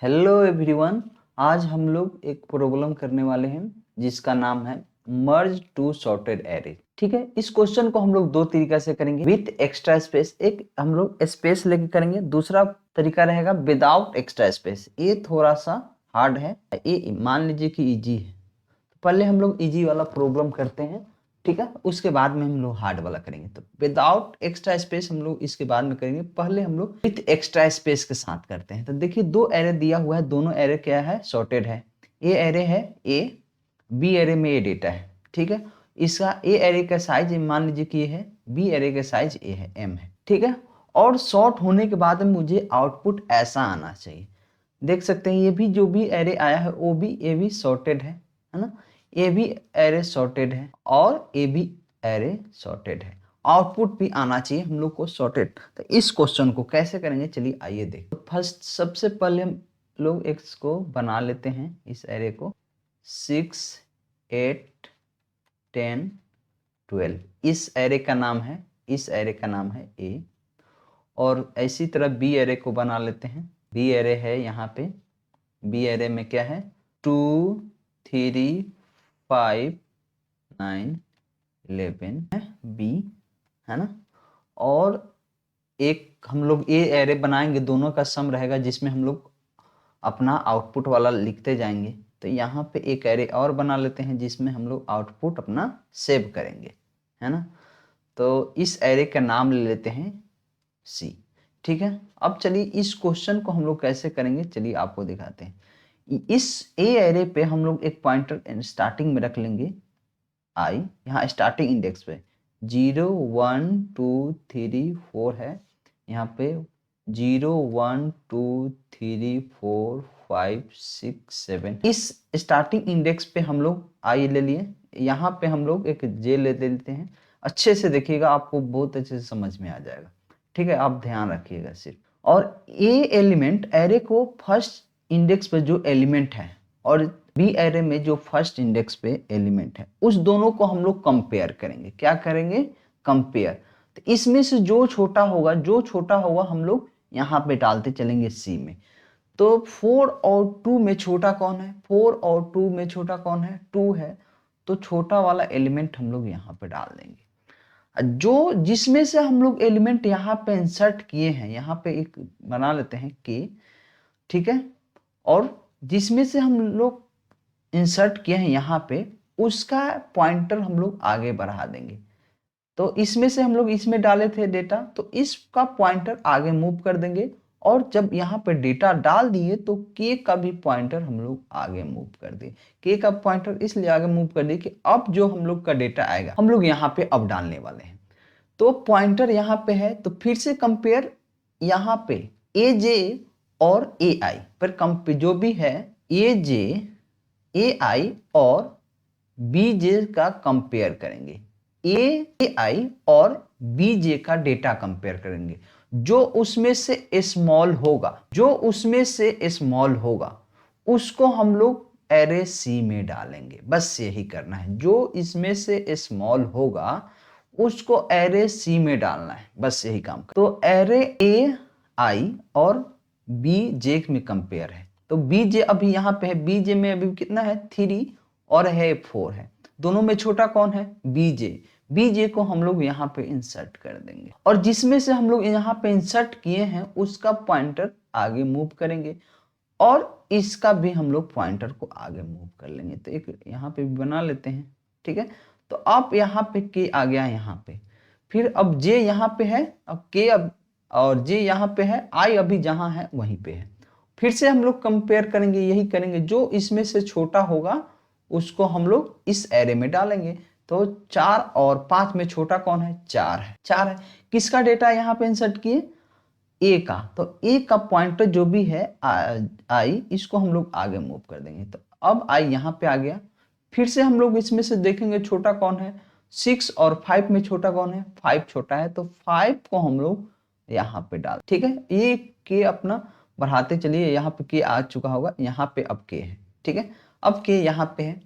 Hello everyone. आज हम लोग एक प्रॉब्लम करने वाले हैं जिसका नाम है मर्ज टू सॉर्टेड एरे। ठीक है, इस क्वेश्चन को हम लोग दो तरीका से करेंगे, विथ एक्स्ट्रा स्पेस। एक हम लोग स्पेस लेके करेंगे, दूसरा तरीका रहेगा विदाउट एक्स्ट्रा स्पेस। ये थोड़ा सा हार्ड है, ये मान लीजिए कि इजी है। पहले हम लोग इजी वाला प्रॉब्लम करते हैं, ठीक है, उसके बाद में हम लोग हार्ड वाला करेंगे। तो विदाउट एक्स्ट्रा स्पेस हम लोग इसके बाद में करेंगे, पहले हम लोग विथ एक्स्ट्रा स्पेस के साथ करते हैं। तो देखिए दो एरे दिया हुआ है, दोनों एरे क्या है, सॉर्टेड है। ए एरे है ए, बी एरे में ए डेटा है, ठीक है। इसका ए एरे का साइज मान लीजिए कि ये है, बी एरे का साइज ए है, एम है, ठीक है। और सॉर्ट होने के बाद में मुझे आउटपुट ऐसा आना चाहिए। देख सकते हैं ये भी जो भी एरे आया है वो भी ए भी सॉर्टेड है ना। ए भी एरे सॉर्टेड है और ए भी एरे सॉर्टेड है। आउटपुट भी आना चाहिए हम लोग को सॉर्टेड। तो इस क्वेश्चन को कैसे करेंगे, चलिए आइए देख। तो फर्स्ट सबसे पहले हम लोग एक्स को बना लेते हैं, इस एरे को 6 8 10 12। इस एरे का नाम है, इस एरे का नाम है ए। और इसी तरह बी एरे को बना लेते हैं। बी एरे है यहाँ पे, बी एरे में क्या है, 2 3 5 9 11 है बी, है ना। और एक हम लोग ए एरे बनाएंगे, दोनों का सम रहेगा जिसमें हम लोग अपना आउटपुट वाला लिखते जाएंगे। तो यहाँ पे एक एरे और बना लेते हैं जिसमें हम लोग आउटपुट अपना सेव करेंगे, है ना। तो इस एरे का नाम ले लेते हैं सी, ठीक है। अब चलिए इस क्वेश्चन को हम लोग कैसे करेंगे, चलिए आपको दिखाते हैं। इस ए एरे पे हम लोग एक पॉइंटर स्टार्टिंग में रख लेंगे आई, यहाँ स्टार्टिंग इंडेक्स पे 0 1 2 3 4 है, यहाँ पे 0 1 2 3 4 5 6 7। इस स्टार्टिंग इंडेक्स पे हम लोग आई ले लिए, यहाँ पे हम लोग एक जे ले लेते हैं। अच्छे से देखिएगा, आपको बहुत अच्छे से समझ में आ जाएगा, ठीक है। आप ध्यान रखिएगा सिर्फ। और ए एलिमेंट एरे को फर्स्ट इंडेक्स पे जो एलिमेंट है और बी एरे में जो फर्स्ट इंडेक्स पे एलिमेंट है, उस दोनों को हम लोग कंपेयर करेंगे। क्या करेंगे, कंपेयर। तो इसमें से जो छोटा होगा, जो छोटा होगा हम लोग यहाँ पे डालते चलेंगे सी में। तो 4 और 2 में छोटा कौन है, 4 और 2 में छोटा कौन है, 2 है। तो छोटा वाला एलिमेंट हम लोग यहाँ पे डाल देंगे। जो जिसमें से हम लोग एलिमेंट यहाँ पे इंसर्ट किए हैं, यहाँ पे एक बना लेते हैं के, ठीक है। और जिसमें से हम लोग इंसर्ट किए हैं यहाँ पे, उसका पॉइंटर हम लोग आगे बढ़ा देंगे। तो इसमें से हम लोग इसमें डाले थे डेटा, तो इसका पॉइंटर आगे मूव कर देंगे। और जब यहाँ पे डेटा डाल दिए तो के का भी पॉइंटर हम लोग आगे मूव कर दिए। के का पॉइंटर इसलिए आगे मूव कर दिए कि अब जो हम लोग का डेटा आएगा हम लोग यहाँ पे अब डालने वाले हैं। तो पॉइंटर यहाँ पे है, तो फिर से कंपेयर, यहाँ पे ए जे और ए आई पर कंपेयर जो भी है, ए जे ए आई और बी जे का कंपेयर करेंगे। ए आई और बी जे का डेटा कंपेयर करेंगे। जो उसमें से स्मॉल होगा, जो उसमें से स्मॉल होगा उसको हम लोग एरे सी में डालेंगे। बस यही करना है, जो इसमें से स्मॉल होगा उसको एरे सी में डालना है, बस यही काम कर। तो एरे ए आई और बी जे में कंपेयर है। तो बी जे अभी यहाँ पे है, बी जे में अभी कितना है, 3 और है 4 है। दोनों में छोटा कौन है, बी जे। बी जे को हम लोग यहाँ पे इंसर्ट कर देंगे और जिसमें से हम लोग यहाँ पे इंसर्ट किए हैं उसका पॉइंटर आगे मूव करेंगे और इसका भी हम लोग पॉइंटर को आगे मूव कर लेंगे। तो एक यहाँ पे भी बना लेते हैं, ठीक है। तो अब यहाँ पे के आ गया यहाँ पे, फिर अब जे यहाँ पे है, अब के अब और जे यहाँ पे है, आई अभी जहाँ है वहीं पे है। फिर से हम लोग कंपेयर करेंगे, यही करेंगे, जो इसमें से छोटा होगा उसको हम लोग इस एरे में डालेंगे। तो 4 और 5 में छोटा कौन है, 4 है, 4 है। किसका डेटा यहाँ पे इंसर्ट किए, ए का। तो ए का पॉइंटर जो भी है आई, इसको हम लोग आगे मूव कर देंगे। तो अब आई यहाँ पे आ गया। फिर से हम लोग इसमें से देखेंगे छोटा कौन है, 6 और 5 में छोटा कौन है, 5 छोटा है। तो 5 को हम लोग यहाँ पे डाल, ठीक है। ये के अपना बढ़ाते चलिए, यहाँ पे के आ चुका होगा, यहाँ पे अब के है, ठीक है। अब के यहाँ पे है,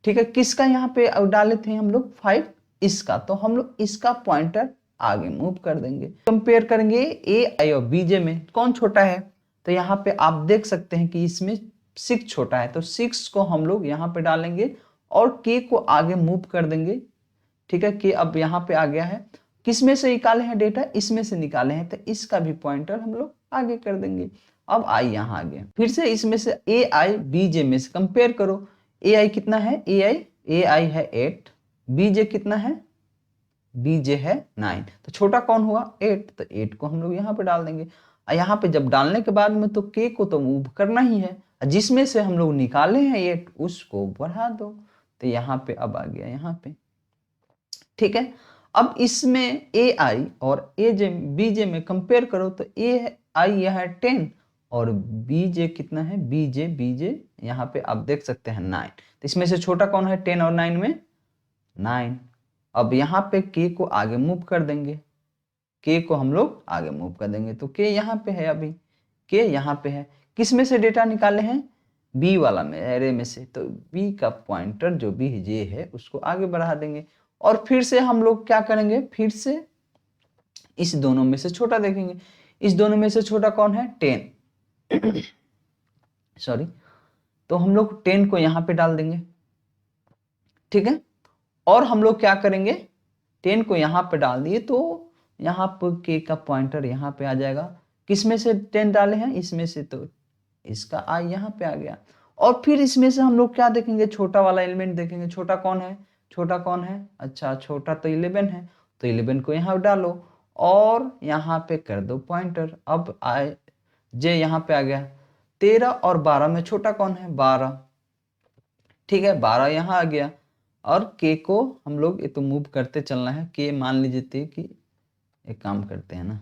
ठीक है। किसका यहाँ पे डाले थे हम लोग, 5, इसका। तो हम लोग इसका पॉइंटर आगे मूव कर देंगे। कंपेयर करेंगे ए आई और बी जे में कौन छोटा है, तो यहाँ पे आप देख सकते हैं कि इसमें 6 छोटा है, तो 6 को हम लोग यहाँ पे डालेंगे और k को आगे मूव कर देंगे। ठीक है, k अब यहाँ पे आ गया है। किस में से निकाले हैं डेटा? इसमें से निकाले हैं, तो इसका भी पॉइंटर हम लोग आगे कर देंगे। अब i यहाँ आ गया। फिर से इसमें से ai bj में से कंपेयर करो। ai कितना है? ai है 8, bj कितना है? bj है 9। तो छोटा कौन हुआ? 8, तो 8 को हम लोग यहाँ पे डाल देंगे। यहाँ पे जब डालने के बाद में तो k को तो मूव करना ही है, जिसमें से हम लोग निकाले हैं 8 उसको बढ़ा दो। तो यहाँ पे अब आ गया यहाँ पे। ठीक है, अब इसमें ai और bj में कंपेयर करो तो ai यह है 10 और bj कितना है? bj यहाँ पे आप देख सकते हैं 9। तो इसमें से छोटा कौन है 10 और 9 में? 9। अब यहाँ पे k को आगे मूव कर देंगे, k को हम लोग आगे मूव कर देंगे, तो k यहाँ पे है, अभी k यहाँ पे है। किस में से डेटा निकाले हैं? b वाला में, एरे में से। तो b का पॉइंटर जो bj है उसको आगे बढ़ा देंगे और फिर से हम लोग क्या करेंगे? फिर से इस दोनों में से छोटा देखेंगे। इस दोनों में से छोटा कौन है? 10 सॉरी। तो हम लोग 10 को यहाँ पे डाल देंगे। ठीक है, और हम लोग क्या करेंगे? 10 को यहाँ पे डाल दिए तो यहाँ पर k का पॉइंटर यहाँ पे आ जाएगा। किस में से 10 डाले हैं? इसमें से, तो इसका i यहाँ पे आ गया। और फिर इसमें से हम लोग क्या देखेंगे? छोटा वाला एलिमेंट देखेंगे। छोटा कौन है? छोटा कौन है? अच्छा, छोटा तो 11 है, तो 11 को यहाँ डालो और यहाँ पे कर दो पॉइंटर। अब j यहाँ पे आ गया। 13 और 12 में छोटा कौन है? 12। ठीक है, 12 यहाँ आ गया और k को हम लोग ये तो मूव करते चलना है। k मान लीजिए कि एक काम करते हैं ना,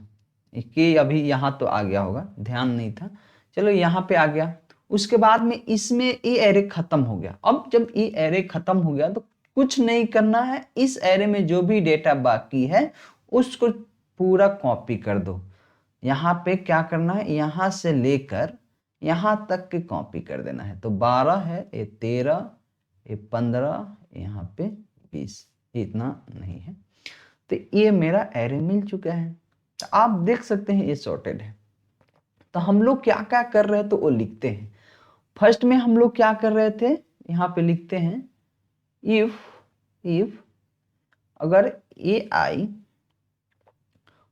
k अभी यहाँ तो आ गया होगा, ध्यान नहीं था, चलो यहाँ पे आ गया। उसके बाद में इसमें ये एरे खत्म हो गया। अब जब ये एरे खत्म हो गया तो कुछ नहीं करना है, इस एरे में जो भी डेटा बाकी है उसको पूरा कॉपी कर दो। यहाँ पे क्या करना है? यहाँ से लेकर यहाँ तक के कॉपी कर देना है। तो 12 है, ये 13, ये 15, यहाँ पे 20, इतना नहीं है। तो ये मेरा एरे मिल चुका है। तो आप देख सकते हैं ये सॉर्टेड है। तो हम लोग क्या क्या कर रहे हैं तो वो लिखते हैं। फर्स्ट में हम लोग क्या कर रहे थे? यहाँ पे लिखते हैं इफ अगर ai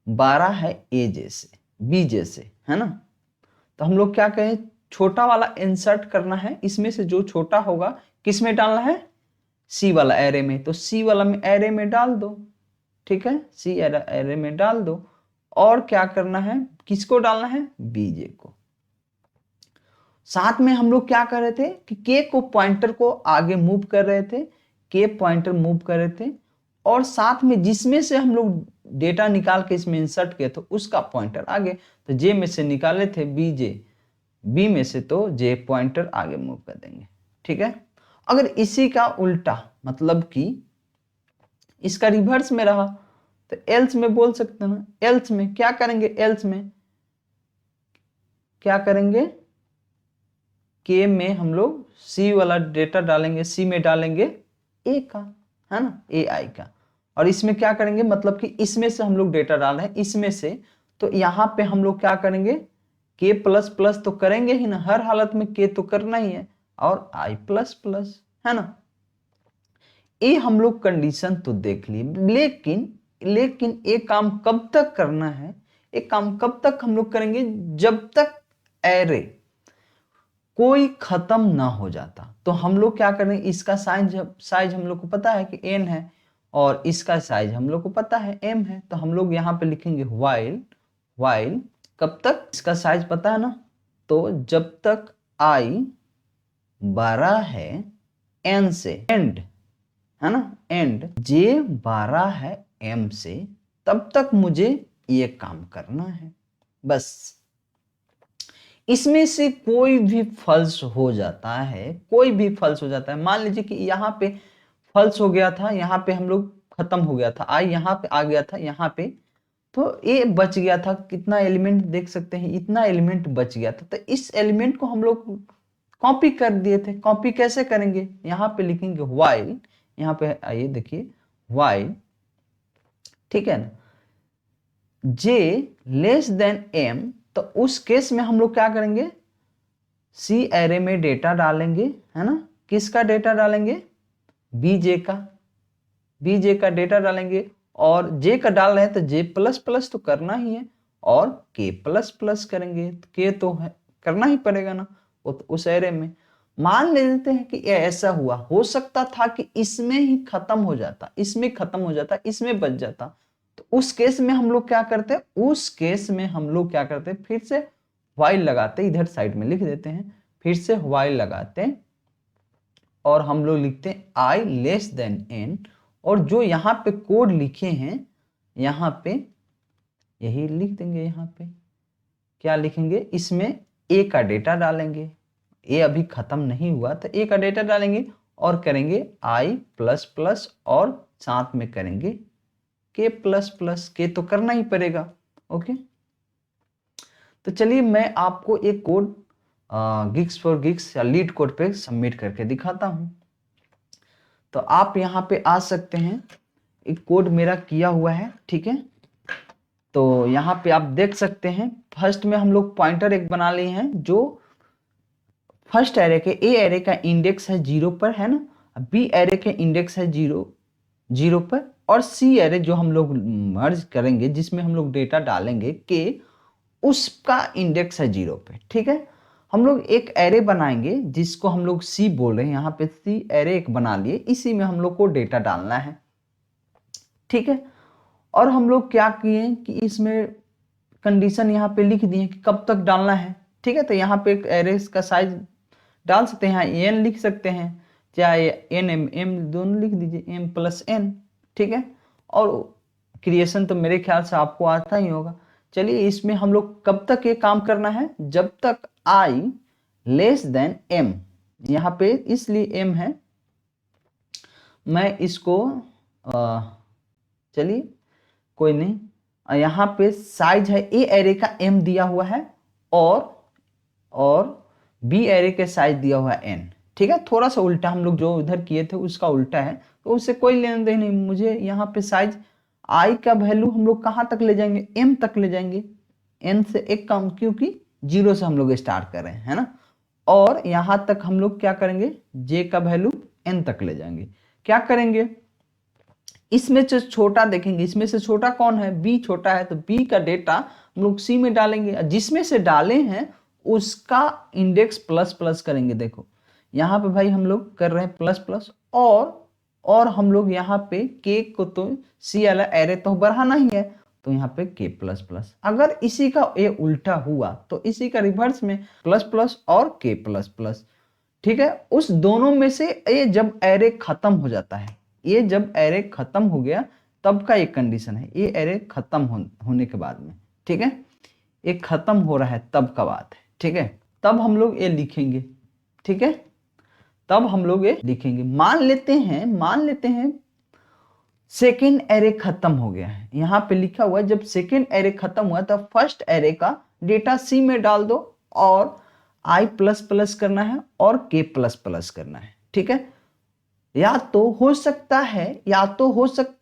12 है aj से, bj से, है ना, तो हम लोग क्या कहें? छोटा वाला इंसर्ट करना है। इसमें से जो छोटा होगा किस में डालना है? c वाला एरे में। तो c वाला में एरे में डाल दो। ठीक है, c एरे में डाल दो और क्या करना है? किसको डालना है? bj को। साथ में हम लोग क्या कर रहे थे कि k को पॉइंटर को आगे मूव कर रहे थे, k पॉइंटर मूव कर रहे थे और साथ में जिसमें से हम लोग डेटा निकाल के इसमें इंसर्ट किए तो उसका पॉइंटर आगे। तो j में से निकाले थे bj, b में से तो j पॉइंटर आगे मूव कर देंगे। ठीक है, अगर इसी का उल्टा मतलब कि इसका रिवर्स में रहा तो एल्स में बोल सकते हैं ना। एल्स में क्या करेंगे? एल्स में क्या करेंगे? k में हम लोग c वाला डेटा डालेंगे, c में डालेंगे a का, है ना, ai का। और इसमें क्या करेंगे? मतलब कि इसमें से हम लोग डेटा डाल रहे हैं इसमें से, तो यहाँ पे हम लोग क्या करेंगे? k प्लस प्लस तो करेंगे ही ना, हर हालत में k तो करना ही है, और i प्लस प्लस, है ना। ये हम लोग कंडीशन तो देख ली, लेकिन ये काम कब तक करना है? ये काम कब तक हम लोग करेंगे? जब तक एरे कोई खत्म ना हो जाता। तो हम लोग क्या करें? इसका साइज हम लोग को पता है कि n है और इसका साइज हम लोग को पता है m है। तो हम लोग यहाँ पे लिखेंगे while कब तक? इसका साइज पता है ना, तो जब तक i 12 है n से, एंड, है ना, एंड j 12 है m से, तब तक मुझे ये काम करना है बस। इसमें से कोई भी फॉल्स हो जाता है, कोई भी फॉल्स हो जाता है, मान लीजिए कि यहाँ पे फॉल्स हो गया था, यहाँ पे हम लोग खत्म हो गया था, आई यहाँ पे आ गया था, यहाँ पे तो ये बच गया था। कितना एलिमेंट देख सकते हैं? इतना एलिमेंट बच गया था। तो इस एलिमेंट को हम लोग कॉपी कर दिए थे। कॉपी कैसे करेंगे? यहाँ पे लिखेंगे while, यहाँ पे आइए देखिए while, ठीक है ना, j लेस देन m तो उस केस में हम लोग क्या करेंगे, सी एरे में डेटा डालेंगे, है ना। किसका डेटा डालेंगे, बीजे का डेटा डालेंगे, और जे का डाल रहे हैं तो जे प्लस प्लस तो करना ही है, और के प्लस प्लस करेंगे, के तो है करना ही पड़ेगा ना उस एरे में। मान लेते हैं कि ये ऐसा हुआ, हो सकता था कि इसमें ही खत्म हो जाता, इसमें खत्म हो जाता, इसमें बच जाता, तो उस केस में हम लोग क्या करते, फिर से व्हाइल लगाते, इधर साइड में लिख देते हैं, फिर से व्हाइल लगाते हैं, और हम लोग लिखते हैं आई लेस देन एन, और जो यहाँ पे कोड लिखे हैं यहाँ पे यही लिख देंगे। यहाँ पे क्या लिखेंगे, इसमें ए का डेटा डालेंगे, ए अभी खत्म नहीं हुआ तो ए का डेटा डालेंगे, और करेंगे आई प्लस प्लस, और साथ में करेंगे के प्लस प्लस, के तो करना ही पड़ेगा। ओके, तो चलिए मैं आपको एक कोड गिग्स फॉर गिग्स या लीड कोड पे सबमिट करके दिखाता हूं। तो आप यहाँ पे आ सकते हैं, एक कोड मेरा किया हुआ है, ठीक है। तो यहाँ पे आप देख सकते हैं, फर्स्ट में हम लोग पॉइंटर एक बना लिए हैं, जो फर्स्ट एरे के ए एरे का इंडेक्स है 0 पर, है ना, बी एरे के इंडेक्स है 0 पर, और सी एरे जो हम लोग मर्ज करेंगे, जिसमें हम लोग डेटा डालेंगे के, उसका इंडेक्स है 0 पे, ठीक है। हम लोग एक एरे बनाएंगे जिसको हम लोग सी बोल रहे हैं, यहाँ पे सी एरे एक बना लिए, इसी में हम लोग को डेटा डालना है, ठीक है। और हम लोग क्या किए कि इसमें कंडीशन यहाँ पे लिख दिए कि कब तक डालना है, ठीक है। तो यहाँ पे एक एरे का साइज डाल सकते हैं, यहाँ एन लिख सकते हैं, चाहे एन एम दोनों लिख दीजिए, एम प्लस एन, ठीक है। और क्रिएशन तो मेरे ख्याल से आपको आता ही होगा। चलिए इसमें हम लोग कब तक ये काम करना है, जब तक आई लेस देन एम, यहाँ पे इसलिए एम है, मैं इसको चलिए कोई नहीं, यहाँ पे साइज है ए एरे का एम दिया हुआ है, और बी एरे के साइज दिया हुआ है एन, ठीक है। थोड़ा सा उल्टा, हम लोग जो उधर किए थे उसका उल्टा है, तो उससे कोई लेना देना नहीं। मुझे यहाँ पे साइज आई का वैल्यू हम लोग कहाँ तक ले जाएंगे, एम तक ले जाएंगे, एन से एक कम, क्योंकि 0 से हम लोग स्टार्ट कर रहे हैं, है ना। और यहाँ तक हम लोग क्या करेंगे, जे का वैल्यू एन तक ले जाएंगे। क्या करेंगे, इसमें से छोटा देखेंगे, इसमें से छोटा कौन है, बी छोटा है, तो बी का डेटा हम लोग सी में डालेंगे, जिसमें से डाले हैं उसका इंडेक्स प्लस प्लस करेंगे। देखो यहाँ पे भाई हम लोग कर रहे हैं प्लस प्लस, और हम लोग यहाँ पे के को तो सी वाला एरे तो बढ़ाना ही है, तो यहाँ पे के प्लस प्लस। अगर इसी का ये उल्टा हुआ तो इसी का रिवर्स में प्लस प्लस और के प्लस प्लस, ठीक है। उस दोनों में से ये जब एरे खत्म हो जाता है, ये जब एरे खत्म हो गया तब का एक कंडीशन है, ये एरे खत्म होने के बाद में, ठीक है, ये खत्म हो रहा है तब का बात है, ठीक है। तब हम लोग ये लिखेंगे, ठीक है, तब हम लोग ये लिखेंगे। मान लेते हैं सेकेंड एरे खत्म हो गया है, यहाँ पे लिखा हुआ है जब सेकेंड एरे खत्म हुआ तब फर्स्ट एरे का डेटा सी में डाल दो, और आई प्लस प्लस करना है और के प्लस प्लस करना है, ठीक है। या तो हो सकता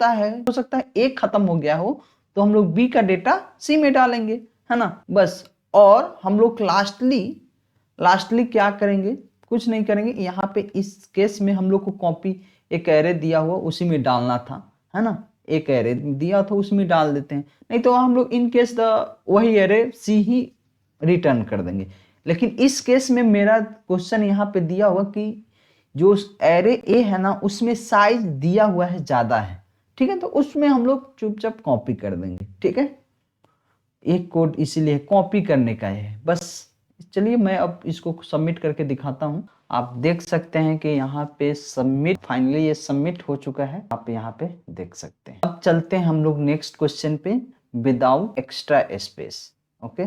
है एक खत्म हो गया हो तो हम लोग बी का डेटा सी में डालेंगे, है ना, बस। और हम लोग लास्टली क्या करेंगे, कुछ नहीं करेंगे, यहाँ पे इस केस में हम लोग को कॉपी एक एरे दिया हुआ उसी में डालना था, है ना, एक एरे दिया था उसमें डाल देते हैं, नहीं तो हम लोग इन केस वही एरे सी ही रिटर्न कर देंगे। लेकिन इस केस में मेरा क्वेश्चन यहाँ पे दिया हुआ कि जो एरे ए है ना उसमें साइज दिया हुआ है ज्यादा है, ठीक है, तो उसमें हम लोग चुपचाप कॉपी कर देंगे, ठीक है। एक कोड इसीलिए कॉपी करने का है बस। चलिए मैं अब इसको सबमिट करके दिखाता हूं। आप देख सकते हैं कि यहाँ पे सबमिट, फाइनली ये सबमिट हो चुका है, आप यहाँ पे देख सकते हैं। अब चलते हैं हम लोग नेक्स्ट क्वेश्चन पे, विदाउट एक्स्ट्रा स्पेस। ओके।